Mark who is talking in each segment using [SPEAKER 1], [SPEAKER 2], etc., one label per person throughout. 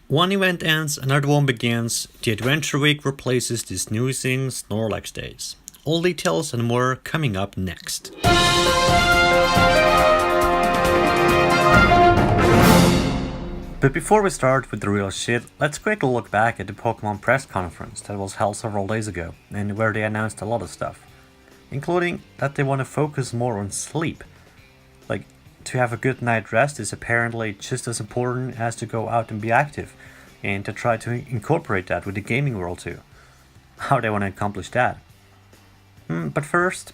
[SPEAKER 1] One event ends, another one begins. The Adventure Week replaces the snoozing Snorlax days. All details and more coming up next. But before we start with the real shit, let's quickly look back at the Pokemon press conference that was held several days ago, and where they announced a lot of stuff, including that they want to focus more on sleep. Like, to have a good night rest is apparently just as important as to go out and be active, and to try to incorporate that with the gaming world too. How they want to accomplish that. But first,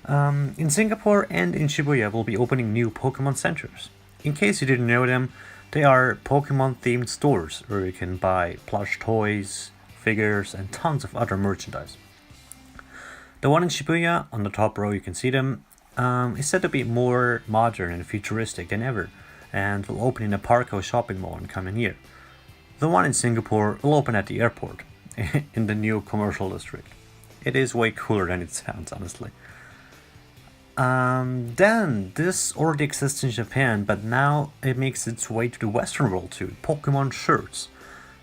[SPEAKER 1] in Singapore and in Shibuya will be opening new Pokemon centers. In case you didn't know them, they are Pokemon themed stores where you can buy plush toys, figures, and tons of other merchandise. The one in Shibuya, on the top row you can see them, is said to be more modern and futuristic than ever, and will open in a Parco shopping mall in coming year. The one in Singapore will open at the airport, in the new commercial district. It is way cooler than it sounds, honestly. Then, this already exists in Japan, but now it makes its way to the Western world too. Pokemon shirts.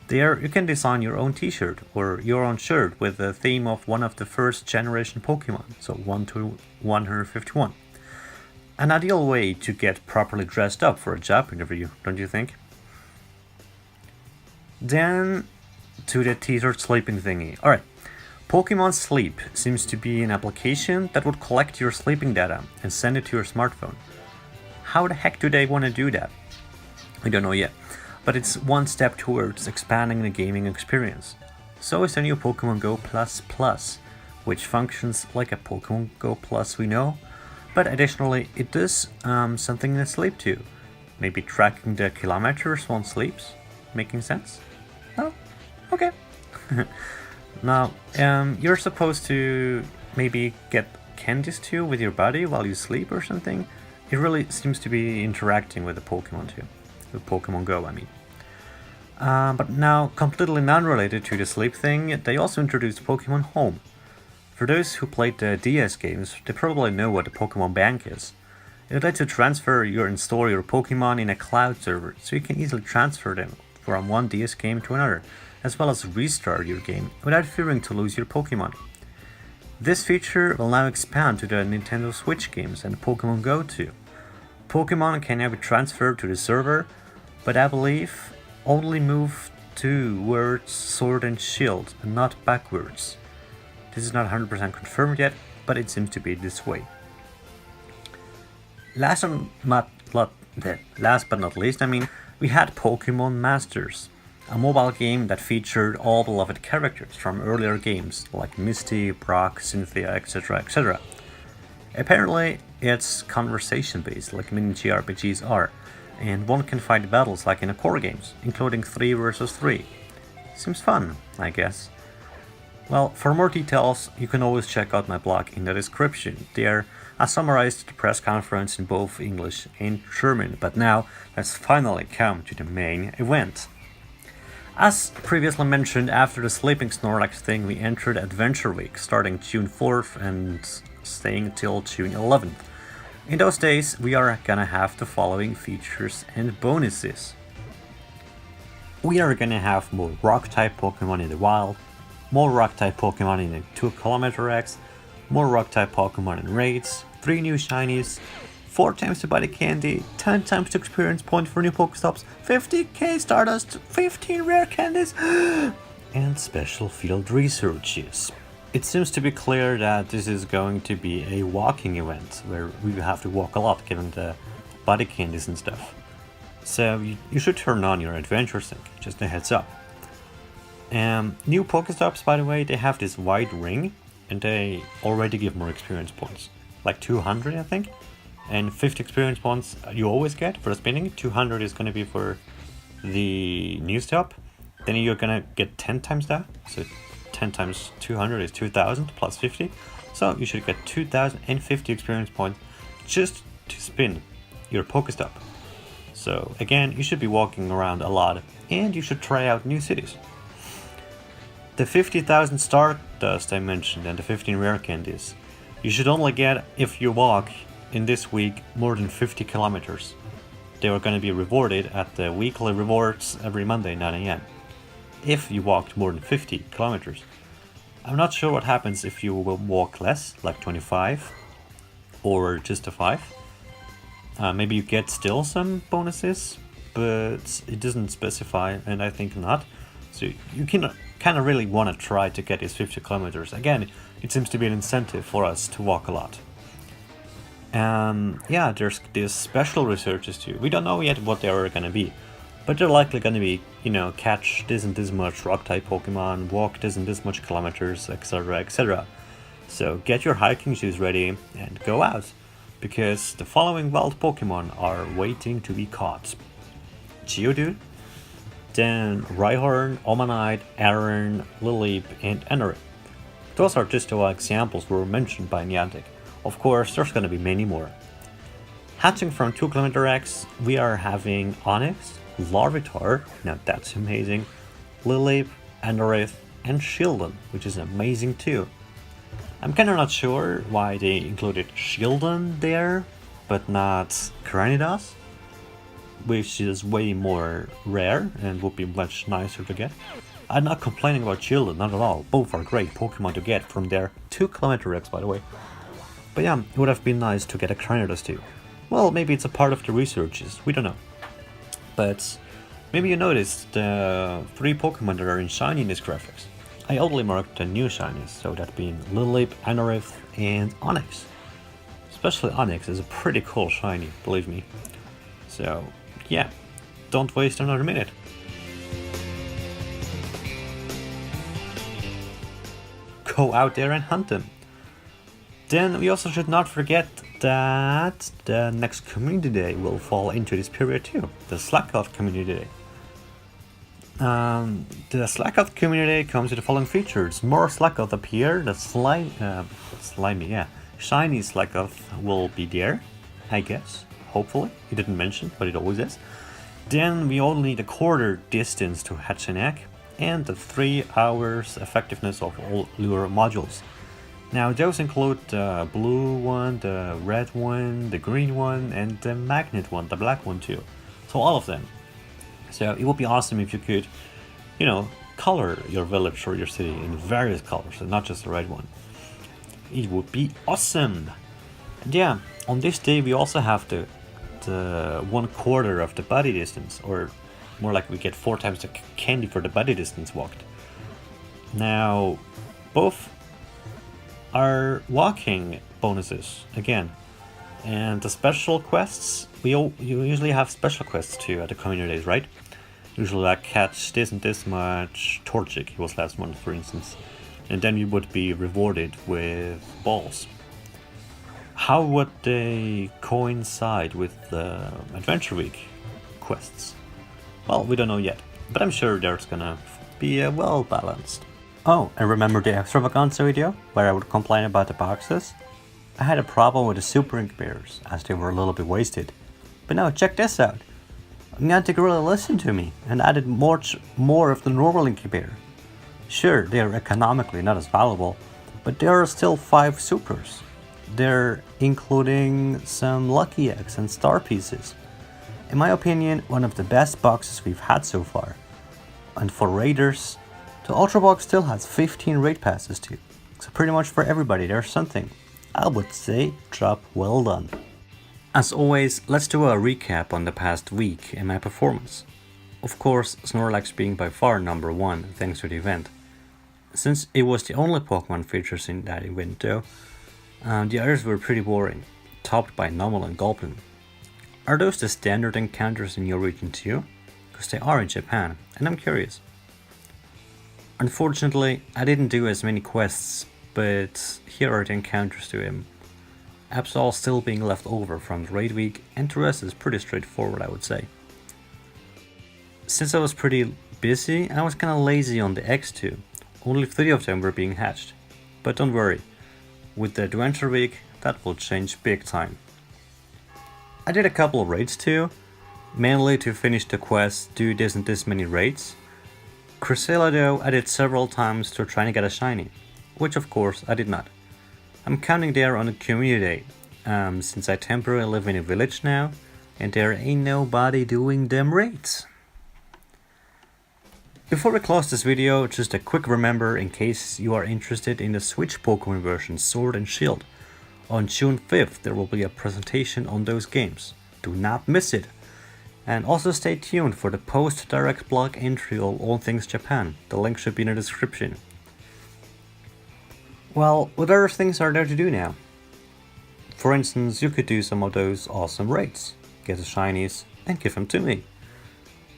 [SPEAKER 1] There, you can design your own t-shirt or your own shirt with the theme of one of the first generation Pokemon, so 1 to 151. An ideal way to get properly dressed up for a job interview, don't you think? Then, to the tethered sleeping thingy. Alright. Pokemon Sleep seems to be an application that would collect your sleeping data and send it to your smartphone. How the heck do they want to do that? I don't know yet, but it's one step towards expanding the gaming experience. So is the new Pokemon Go Plus Plus, which functions like a Pokemon Go Plus we know, but additionally it does something in sleep too. Maybe tracking the kilometers one sleeps? Making sense? Oh, okay. Now, you're supposed to maybe get candies too with your body while you sleep or something. It really seems to be interacting with the Pokemon too. With Pokemon Go, I mean. But now, completely non-related to the sleep thing, they also introduced Pokemon Home. For those who played the DS games, they probably know what the Pokemon Bank is. It lets you transfer and store your Pokemon in a cloud server, so you can easily transfer them from one DS game to another, as well as restart your game without fearing to lose your Pokemon. This feature will now expand to the Nintendo Switch games and Pokemon Go too. Pokemon can now be transferred to the server, but I believe only move towards Sword and Shield and not backwards. This is not 100% confirmed yet, but it seems to be this way. Last but not least, we had Pokemon Masters, a mobile game that featured all beloved characters from earlier games like Misty, Brock, Cynthia, etc. etc. Apparently, it's conversation based like mini JRPGs are, and one can fight battles like in the core games, including 3 versus 3. Seems fun, I guess. Well, for more details, you can always check out my blog in the description. There, I summarized the press conference in both English and German, but now let's finally come to the main event. As previously mentioned, after the Sleeping Snorlax thing, we entered Adventure Week, starting June 4th and staying till June 11th. In those days, we are gonna have the following features and bonuses. We are gonna have more Rock-type Pokemon in the wild, more Rock-type Pokemon in the 2km X, more Rock-type Pokemon in raids, 3 new shinies, 4 times to buy the candy, 10 times to experience point for new Pokestops, 50k Stardust, 15 rare candies, and special field researches. It seems to be clear that this is going to be a walking event, where we have to walk a lot given the body candies and stuff. So you should turn on your adventure sync, just a heads up. New Pokestops, by the way, they have this wide ring, and they already give more experience points. Like 200, I think. And 50 experience points you always get for the spinning. 200 is going to be for the new stop. Then you're going to get 10 times that. So 10 times 200 is 2000 plus 50. So you should get 2050 experience points just to spin your Pokestop. So again, you should be walking around a lot and you should try out new cities. The 50,000 Stardust I mentioned and the 15 rare candies, you should only get if you walk in this week more than 50 kilometers. they are going to be rewarded at the weekly rewards every Monday 9 a.m. if you walked more than 50 kilometers. I'm not sure what happens if you will walk less, like 25 or just a 5. Maybe you get still some bonuses, but it doesn't specify, and I think not. So you can kind of really want to try to get these 50 kilometers. Again, it seems to be an incentive for us to walk a lot. Yeah, there's these special researches too. We don't know yet what they are going to be, but they're likely going to be, catch this and this much rock type Pokemon, walk this and this much kilometers, etc., etc. So get your hiking shoes ready and go out, because the following wild Pokemon are waiting to be caught: Geodude, then Rhyhorn, Omanite, Aron, Lileep, and Enerate. Those are just 2 examples were mentioned by Niantic. Of course, there's gonna be many more. Hatching from 2 km X, we are having Onix, Larvitar, now that's amazing, Lileep, Anorith, and Shieldon, which is amazing too. I'm kinda not sure why they included Shieldon there, but not Cranidas, which is way more rare and would be much nicer to get. I'm not complaining about Shieldon, not at all. Both are great Pokemon to get from their 2 km X, by the way. But yeah, it would have been nice to get a Cranidas too. Well, maybe it's a part of the researches, we don't know. But maybe you noticed the 3 Pokemon that are in shiny in these graphics. I only marked the new shinies, so that being Lileep, Anorith, and Onix. Especially Onix is a pretty cool shiny, believe me. So yeah, don't waste another minute. Go out there and hunt them. Then we also should not forget that the next Community Day will fall into this period too, the Slakoth Community Day. The Slakoth Community Day comes with the following features: more Slakoth appear, the shiny Slakoth will be there, I guess, hopefully. He didn't mention, but it always is. Then we only need a quarter distance to hatch an egg, and the 3 hours effectiveness of all lure modules. Now those include the blue one, the red one, the green one, and the magnet one, the black one too. So all of them. So it would be awesome if you could, color your village or your city in various colors and not just the red one. It would be awesome. And yeah, on this day we also have the 1/4 of the body distance, or more like we get 4 times the candy for the body distance walked. Now, both are walking bonuses again, and the special quests, you usually have special quests too at the community days, right? Usually like catch this and this much Torchic, he was last month for instance, and then you would be rewarded with balls. How would they coincide with the Adventure Week quests? Well, we don't know yet, but I'm sure there's gonna be a well balanced. Oh, and remember the Extravaganza video where I would complain about the boxes? I had a problem with the Super Incubators as they were a little bit wasted. But now check this out. Niantic really listened to me and added more of the normal incubator. Sure, they are economically not as valuable, but there are still 5 supers. They're including some lucky eggs and star pieces. In my opinion, one of the best boxes we've had so far. And for raiders, the Ultra Box still has 15 raid passes too. So pretty much for everybody there's something. I would say job well done. As always, let's do a recap on the past week and my performance. Of course, Snorlax being by far number 1 thanks to the event. Since it was the only Pokemon features in that event though, the others were pretty boring, topped by Numel and Gulpin. Are those the standard encounters in your region too? Because they are in Japan, and I'm curious. Unfortunately, I didn't do as many quests, but here are the encounters to him. Absol still being left over from the raid week, and the rest is pretty straightforward, I would say. Since I was pretty busy, I was kinda lazy on the eggs too. Only 3 of them were being hatched. But don't worry, with the Adventure Week, that will change big time. I did a couple of raids too, mainly to finish the quest do this and this many raids. Cresselia though I did several times to try and get a shiny, which of course I did not. I'm counting there on a community day, since I temporarily live in a village now, and there ain't nobody doing them raids. Before we close this video, just a quick reminder in case you are interested in the Switch Pokemon version Sword and Shield. On June 5th there will be a presentation on those games. Do not miss it! And also stay tuned for the post-direct blog entry on All Things Japan. The link should be in the description. Well, what other things are there to do now? For instance, you could do some of those awesome raids, get the shinies and give them to me.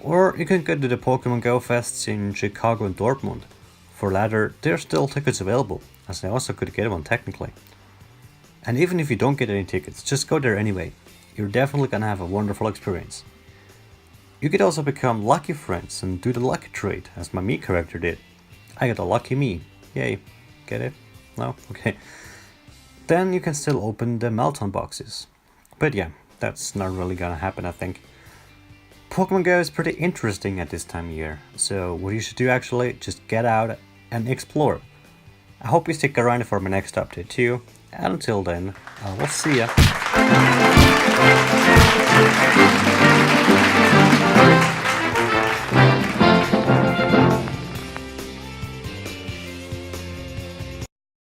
[SPEAKER 1] Or you can go to the Pokemon Go Fests in Chicago and Dortmund. For latter, there's still tickets available, as I also could get one technically. And even if you don't get any tickets, just go there anyway. You're definitely gonna have a wonderful experience. You could also become lucky friends and do the lucky trade, as my Mii character did. I got a lucky Mii. Yay. Get it? No? Okay. Then you can still open the Melton boxes. But yeah, that's not really gonna happen, I think. Pokemon Go is pretty interesting at this time of year, so what you should do actually, just get out and explore. I hope you stick around for my next update too, and until then, I will see ya.